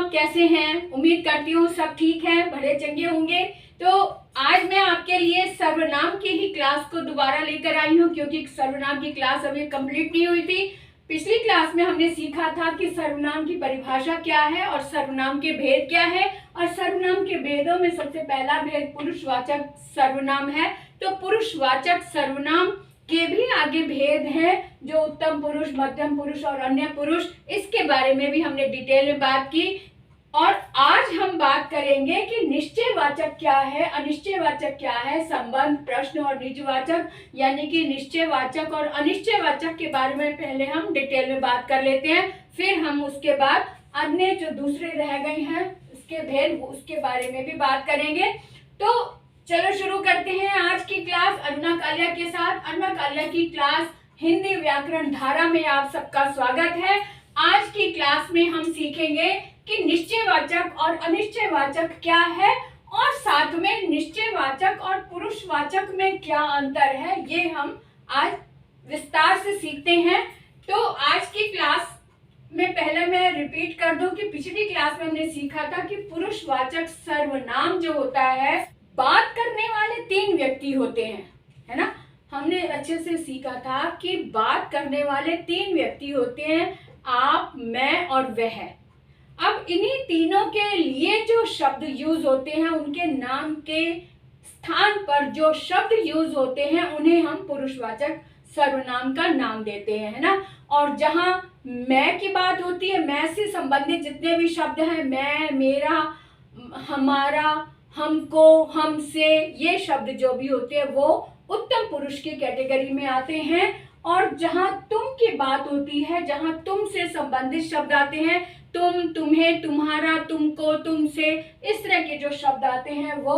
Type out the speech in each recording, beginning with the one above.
आप कैसे हैं? उम्मीद करती हूँ सब ठीक है, भले चंगे होंगे। तो आज मैं आपके लिए सर्वनाम की ही क्लास को दोबारा लेकर आई हूँ, क्योंकि सर्वनाम की क्लास अभी कंप्लीट नहीं हुई थी। पिछली क्लास में हमने सीखा था कि सर्वनाम की परिभाषा क्या है और सर्वनाम के भेद क्या है, और सर्वनाम के भेदों में सबसे पहला भेद पुरुषवाचक सर्वनाम है। तो पुरुषवाचक सर्वनाम के भी आगे भेद हैं, जो उत्तम पुरुष, मध्यम पुरुष और अन्य पुरुष, इसके बारे में भी हमने डिटेल में बात की। और आज हम बात करेंगे कि निश्चयवाचक क्या है, अनिश्चयवाचक क्या है, संबंध, प्रश्न और निजवाचक, यानी कि निश्चयवाचक और अनिश्चयवाचक के बारे में पहले हम डिटेल में बात कर लेते हैं। फिर हम उसके बाद अन्य जो दूसरे रह गए हैं उसके भेद, उसके बारे में भी बात करेंगे। तो चलो शुरू करते हैं आज की क्लास अरुणा कालिया के साथ। अरुणा कालिया की क्लास हिंदी व्याकरण धारा में आप सबका स्वागत है। आज की क्लास में हम सीखेंगे कि निश्चयवाचक और अनिश्चयवाचक क्या है, और साथ में निश्चयवाचक और पुरुषवाचक में क्या अंतर है, ये हम आज विस्तार से सीखते हैं। तो आज की क्लास में पहले मैं रिपीट कर दूं कि पिछली क्लास में हमने सीखा था कि पुरुषवाचक सर्वनाम जो होता है, बात करने वाले तीन व्यक्ति होते हैं, है ना। हमने अच्छे से सीखा था कि बात करने वाले तीन व्यक्ति होते हैं, आप, मैं और वह। अब इन्हीं तीनों के लिए जो शब्द यूज होते हैं, उनके नाम के स्थान पर जो शब्द यूज होते हैं, उन्हें हम पुरुषवाचक सर्वनाम का नाम देते हैं, है ना। और जहां मैं की बात होती है, मैं से संबंधित जितने भी शब्द हैं, मैं, मेरा, हमारा, हमको, हमसे, ये शब्द जो भी होते हैं वो उत्तम पुरुष की कैटेगरी में आते हैं। और जहां तुम की बात होती है, जहां तुम से संबंधित शब्द आते हैं, तुम, तुम्हें, तुम्हारा, तुमको, तुमसे, इस तरह के जो शब्द आते हैं वो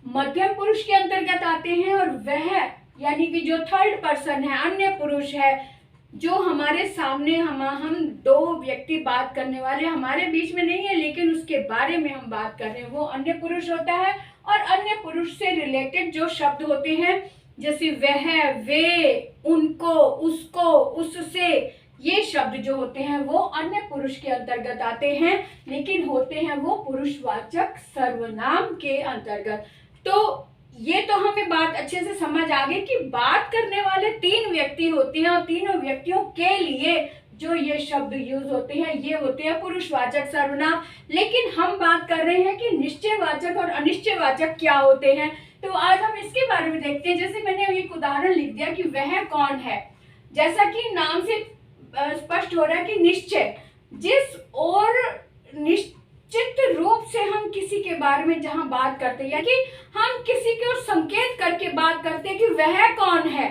मध्यम पुरुष के अंतर्गत आते हैं। और वह यानी कि जो थर्ड पर्सन है, अन्य पुरुष है, जो हमारे सामने हम दो व्यक्ति बात करने वाले हमारे बीच में नहीं है, लेकिन उसके बारे में हम बात कर रहे हैं, वो अन्य पुरुष होता है। और अन्य पुरुष से रिलेटेड जो शब्द होते हैं, जैसे वह, वे, उनको, उसको, उससे, ये शब्द जो होते हैं वो अन्य पुरुष के अंतर्गत आते हैं, लेकिन होते हैं वो पुरुषवाचक सर्वनाम के अंतर्गत। तो ये तो हमें बात अच्छे से समझ आ गई कि बात करने वाले तीन व्यक्ति होते हैं, और तीनों व्यक्तियों के लिए जो ये शब्द यूज होते हैं ये होते हैं पुरुषवाचक सर्वनाम। लेकिन हम बात कर रहे हैं कि निश्चयवाचक और अनिश्चयवाचक क्या होते हैं। तो आज हम इसके बारे में देखते हैं। जैसे मैंने एक उदाहरण लिख दिया कि वह कौन है, जैसा कि नाम से स्पष्ट हो रहा है कि निश्चय, जिस और निश्चित रूप से हम किसी के बारे में जहां बात करते हैं, यानी हम किसी की ओर संकेत करके बात करते हैं कि वह कौन है।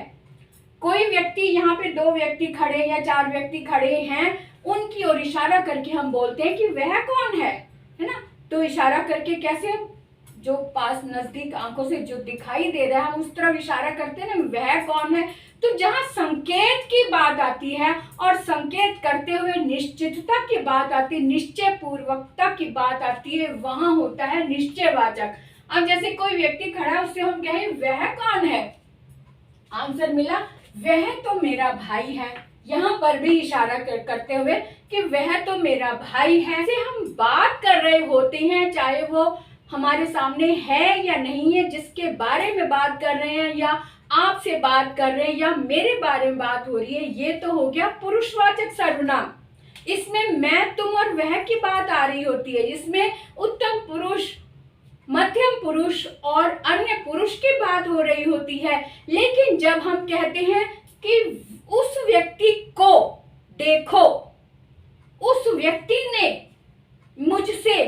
कोई व्यक्ति, यहाँ पे दो व्यक्ति खड़े या चार व्यक्ति खड़े हैं, उनकी ओर इशारा करके हम बोलते हैं कि वह कौन है ना। तो इशारा करके कैसे, हम जो पास नजदीक आंखों से जो दिखाई दे रहा है हम उस तरफ इशारा करते हैं ना, वह कौन है। तो जहां संकेत की बात आती है और संकेत करते हुए निश्चितता की बात आती है, निश्चय पूर्वकता की बात आती है, वहां होता है निश्चयवाचक। अब जैसे कोई व्यक्ति खड़ा है, उससे हम कहें वह कौन है, आंसर मिला वह तो मेरा भाई है। यहाँ पर भी इशारा करते हुए कि वह तो मेरा भाई है। से हम बात कर रहे होते हैं, चाहे वो हमारे सामने है या नहीं है, जिसके बारे में बात कर रहे हैं, या आपसे बात कर रहे हैं, या मेरे बारे में बात हो रही है, ये तो हो गया पुरुषवाचक सर्वनाम। इसमें मैं, तुम और वह की बात आ रही होती है, इसमें उत्तम पुरुष, मध्यम पुरुष और अन्य पुरुष की बात हो रही होती है। लेकिन जब हम कहते हैं कि उस व्यक्ति को देखो, उस व्यक्ति ने मुझसे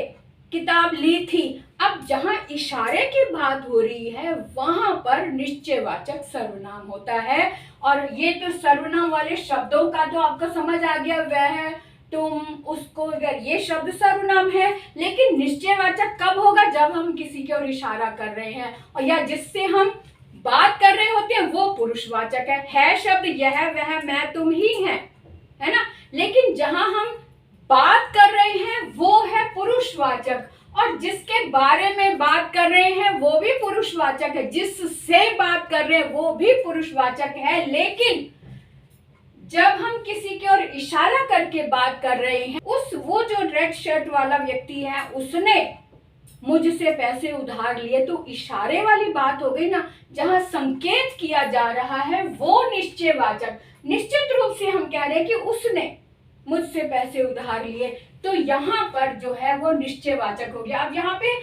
किताब ली थी, अब जहां इशारे की बात हो रही है वहां पर निश्चयवाचक सर्वनाम होता है। और ये तो सर्वनाम वाले शब्दों का तो आपको समझ आ गया, वह, तुम, उसको, अगर ये शब्द सर्वनाम है। लेकिन निश्चयवाचक कब होगा, जब हम किसी की ओर इशारा कर रहे हैं, और या जिससे हम बात कर रहे होते हैं वो पुरुषवाचक है शब्द यह, वह, मैं, तुम ही है ना। लेकिन जहां हम बात कर रहे हैं वो है पुरुषवाचक, और जिसके बारे में बात कर रहे हैं वो भी पुरुषवाचक है, जिससे बात कर रहे हैं वो भी पुरुषवाचक है। लेकिन जब हम किसी की ओर इशारा करके बात कर रहे हैं, वो जो रेड शर्ट वाला व्यक्ति है उसने मुझसे पैसे उधार लिए, तो इशारे वाली बात हो गई ना। जहां संकेत किया जा रहा है वो निश्चयवाचक, निश्चित रूप से हम कह रहे हैं कि उसने मुझसे पैसे उधार लिए, तो यहाँ पर जो है वो निश्चयवाचक हो गया। अब यहाँ पे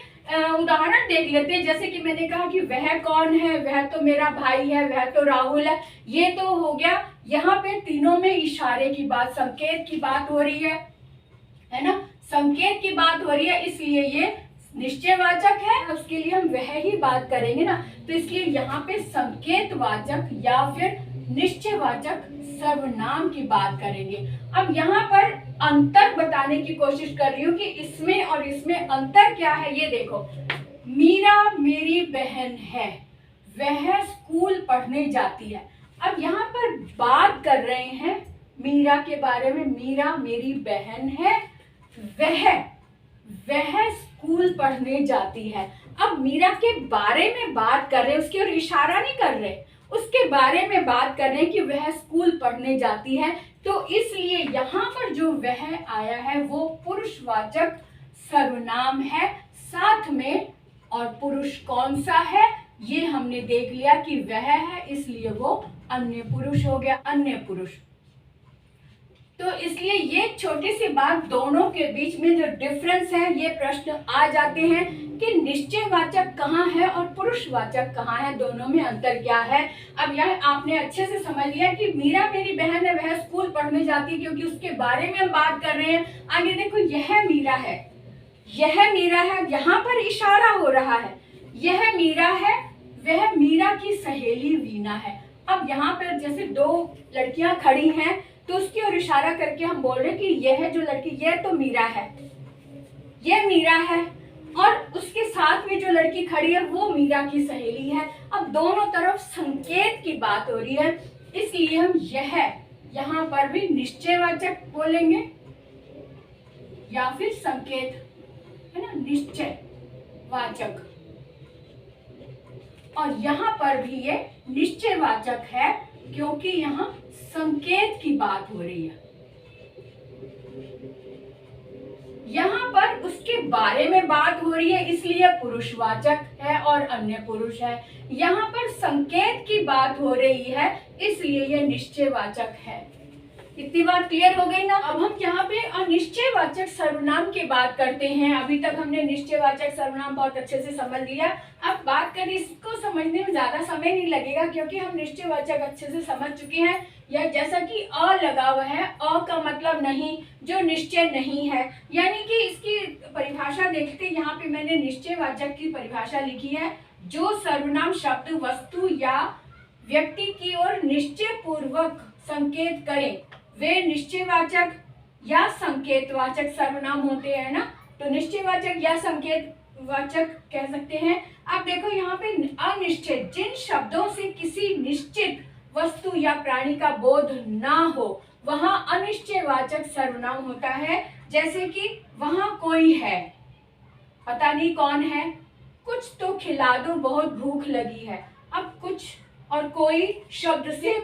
उदाहरण देख लेते हैं। जैसे कि मैंने कहा कि वह कौन है, वह तो मेरा भाई है, वह तो राहुल है, ये तो हो गया। यहाँ पे तीनों में इशारे की बात, संकेत की बात हो रही है ना, संकेत की बात हो रही है, इसलिए ये निश्चयवाचक है। उसके लिए हम वह ही बात करेंगे ना, तो इसलिए यहाँ पे संकेतवाचक या फिर निश्चयवाचक सर्वनाम की बात करेंगे। अब यहाँ पर अंतर बताने की कोशिश कर रही हूँ कि इसमें और इसमें अंतर क्या है। ये देखो, मीरा मेरी बहन है, वह स्कूल पढ़ने जाती है। अब यहाँ पर बात कर रहे हैं मीरा के बारे में, मीरा मेरी बहन है, वह स्कूल पढ़ने जाती है। अब मीरा के बारे में बात कर रहे हैं, उसकी ओर इशारा नहीं कर रहे, उसके बारे में बात कर रहे हैं कि वह स्कूल पढ़ने जाती है, तो इसलिए यहाँ पर जो वह आया है वो पुरुषवाचक सर्वनाम है साथ में। और पुरुष कौन सा है ये हमने देख लिया कि वह है, इसलिए वो अन्य पुरुष हो गया, अन्य पुरुष। तो इसलिए ये छोटी सी बात, दोनों के बीच में जो डिफरेंस है, ये प्रश्न आ जाते हैं कि निश्चयवाचक कहाँ है और पुरुषवाचक कहाँ है, दोनों में अंतर क्या है। अब यह आपने अच्छे से समझ लिया कि मीरा मेरी बहन है, वह स्कूल पढ़ने जाती है, क्योंकि उसके बारे में हम बात कर रहे हैं। आगे देखो, यह मीरा है, यह मीरा है, यहाँ पर इशारा हो रहा है, यह मीरा है, वह मीरा की सहेली वीना है। अब यहाँ पर जैसे दो लड़कियां खड़ी हैं, तो उसकी ओर इशारा करके हम बोल रहे हैं कि यह जो लड़की, यह तो मीरा है, यह मीरा है, और उसके साथ में जो लड़की खड़ी है वो मीरा की सहेली है। अब दोनों तरफ संकेत की बात हो रही है, इसलिए हम यह यहाँ पर भी निश्चयवाचक बोलेंगे या फिर संकेत, है ना, निश्चयवाचक। और यहाँ पर भी ये निश्चयवाचक है क्योंकि यहाँ संकेत की बात हो रही है। यहाँ पर उसके बारे में बात हो रही है, इसलिए पुरुषवाचक है और अन्य पुरुष है। यहाँ पर संकेत की बात हो रही है, इसलिए यह निश्चयवाचक है। इतनी बात क्लियर हो गई ना। अब हम यहाँ पे अनिश्चयवाचक सर्वनाम की बात करते हैं। अभी तक हमने निश्चयवाचक सर्वनाम बहुत अच्छे से समझ लिया। अब बात करें, इसको समझने में ज्यादा समय नहीं लगेगा क्योंकि हम निश्चयवाचक अच्छे से समझ चुके हैं। या जैसा कि अ लगा हुआ है, अ का मतलब नहीं, जो निश्चय नहीं है, यानी कि इसकी परिभाषा देखते, यहाँ पे मैंने निश्चयवाचक की परिभाषा लिखी है, जो सर्वनाम शब्द, वस्तु या व्यक्ति की ओर निश्चय पूर्वक संकेत करे वे निश्चयवाचक या संकेतवाचक सर्वनाम होते हैं ना। तो निश्चयवाचक या संकेतवाचक कह सकते हैं। अब देखो यहाँ पे अनिश्चित, जिन शब्दों से किसी निश्चित वस्तु या प्राणी का बोध ना हो वहां अनिश्चयवाचक सर्वनाम होता है। जैसे कि वहां कोई है, पता नहीं कौन है, कुछ तो खिला दो, बहुत भूख लगी है। अब कुछ और कोई शब्द से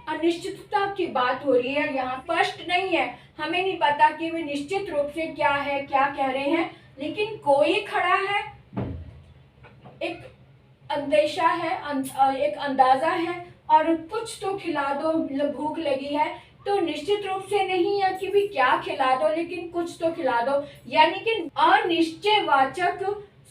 अनिश्चितता की बात हो रही है, यहाँ स्पष्ट नहीं है, हमें नहीं पता कि वे निश्चित रूप से क्या है, क्या कह रहे हैं। लेकिन कोई खड़ा है, एक अंदेशा है, एक अंदाजा है, और कुछ तो खिला दो, भूख लगी है, तो निश्चित रूप से नहीं है कि भी क्या खिला दो, लेकिन कुछ तो खिला दो। यानी कि अनिश्चयवाचक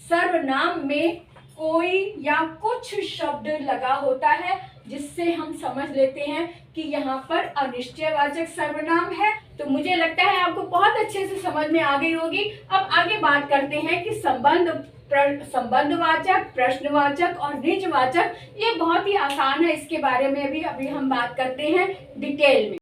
सर्वनाम में कोई या कुछ शब्द लगा होता है, जिससे हम समझ लेते हैं कि यहाँ पर अनिश्चयवाचक सर्वनाम है। तो मुझे लगता है आपको बहुत अच्छे से समझ में आ गई होगी। अब आगे बात करते हैं कि संबंधवाचक, प्रश्नवाचक और निजवाचक, ये बहुत ही आसान है, इसके बारे में भी अभी हम बात करते हैं डिटेल में।